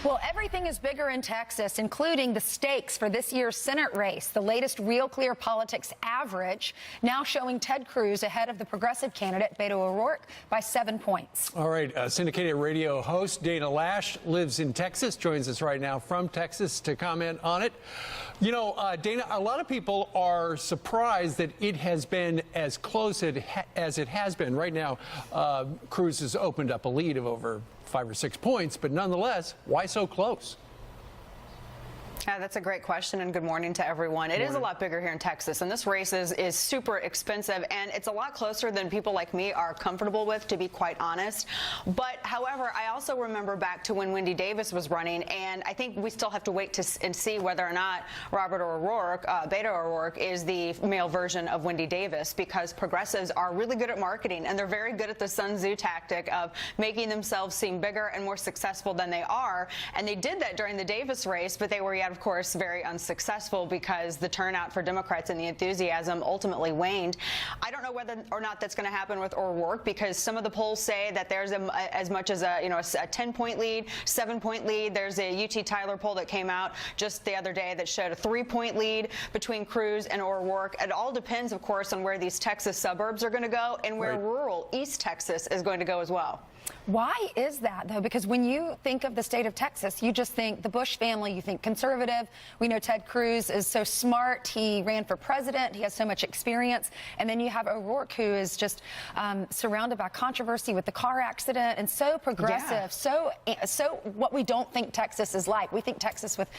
Well, everything is bigger in Texas, including the stakes for this year's Senate race. The latest Real Clear Politics average now showing Ted Cruz ahead of the progressive candidate Beto O'Rourke by 7 points. All right, syndicated radio host Dana Loesch lives in Texas, joins us right now from Texas to comment on it. You know, Dana, a lot of people are surprised that it has been as close as it has been. Right now, Cruz has opened up a lead of over 5 or 6 points, but nonetheless, why so close? Yeah, that's a great question, and good morning to everyone. It is a lot bigger here in Texas, and this race is super expensive, and it's a lot closer than people like me are comfortable with, to be quite honest. But, however, I also remember back to when Wendy Davis was running, and I think we still have to wait and see whether or not Robert O'Rourke, Beto O'Rourke, is the male version of Wendy Davis, because progressives are really good at marketing, and they're very good at the Sun Tzu tactic of making themselves seem bigger and more successful than they are, and they did that during the Davis race, but they were yet, of course, very unsuccessful because the turnout for Democrats and the enthusiasm ultimately waned. I don't know whether or not that's going to happen with O'Rourke, because some of the polls say that there's as much as a 10-point lead, 7-point lead. There's a UT Tyler poll that came out just the other day that showed a 3-point lead between Cruz and O'Rourke. It all depends, of course, on where these Texas suburbs are going to go and where rural East Texas is going to go as well. Why is that, though? Because when you think of the state of Texas, you just think the Bush family, you think conservative. We know Ted Cruz is so smart. He ran for president. He has so much experience. And then you have O'Rourke, who is just surrounded by controversy with the car accident and so progressive, so what we don't think Texas is like. We think Texas with,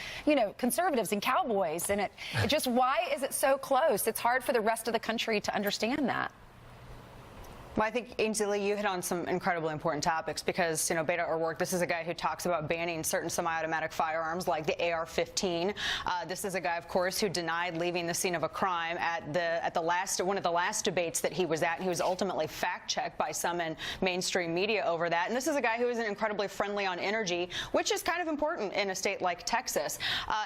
conservatives and cowboys. And it just, why is it so close? It's hard for the rest of the country to understand that. Well, I think, Ainsley, you hit on some incredibly important topics because, Beto O'Rourke, this is a guy who talks about banning certain semi-automatic firearms like the AR-15. This is a guy, of course, who denied leaving the scene of a crime at one of the last debates that he was at. And he was ultimately fact-checked by some in mainstream media over that. And this is a guy who is incredibly friendly on energy, which is kind of important in a state like Texas.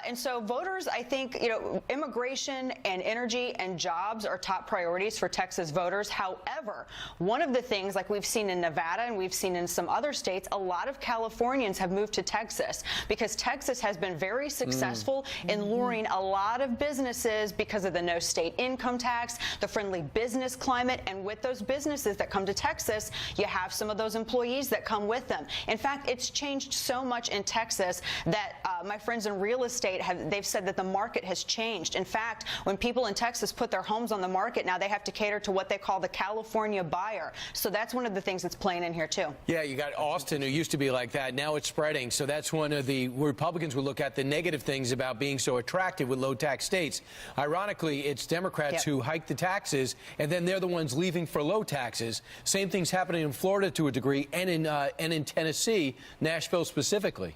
And so voters, I think, immigration and energy and jobs are top priorities for Texas voters. However, one of the things, like we've seen in Nevada and we've seen in some other states, a lot of Californians have moved to Texas because Texas has been very successful in luring a lot of businesses because of the no state income tax, the friendly business climate, and with those businesses that come to Texas, you have some of those employees that come with them. In fact, it's changed so much in Texas that my friends in real estate they've said that the market has changed. In fact, when people in Texas put their homes on the market, now they have to cater to what they call the California buyer. So that's one of the things that's playing in here, too. Yeah, you got Austin, who used to be like that. Now it's spreading. So that's one of the Republicans would look at the negative things about being so attractive with low-tax states. Ironically, it's Democrats who hike the taxes, and then they're the ones leaving for low taxes. Same thing's happening in Florida to a degree, and in Tennessee, Nashville specifically.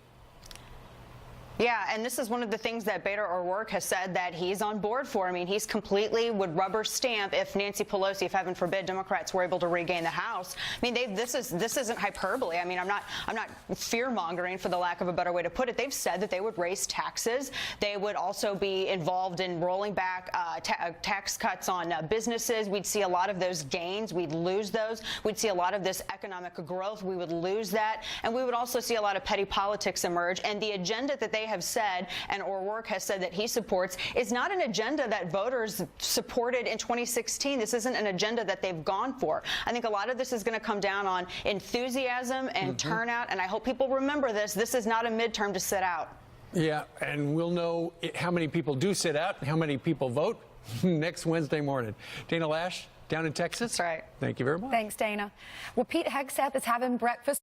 Yeah, and this is one of the things that Beto O'Rourke has said that he's on board for. I mean, he's completely would rubber stamp if Nancy Pelosi, if heaven forbid, Democrats were able to regain the House. I mean, this isn't hyperbole. I mean, I'm not fear mongering, for the lack of a better way to put it. They've said that they would raise taxes. They would also be involved in rolling back tax cuts on businesses. We'd see a lot of those gains. We'd lose those. We'd see a lot of this economic growth. We would lose that, and we would also see a lot of petty politics emerge. And the agenda that they have said, and O'Rourke has said that he supports, is not an agenda that voters supported in 2016. This isn't an agenda that they've gone for. I think a lot of this is going to come down on enthusiasm and turnout, and I hope people remember this. This is not a midterm to sit out. Yeah, and we'll know how many people do sit out and how many people vote next Wednesday morning. Dana Loesch, down in Texas. That's right. Thank you very much. Thanks, Dana. Well, Pete Hegseth is having breakfast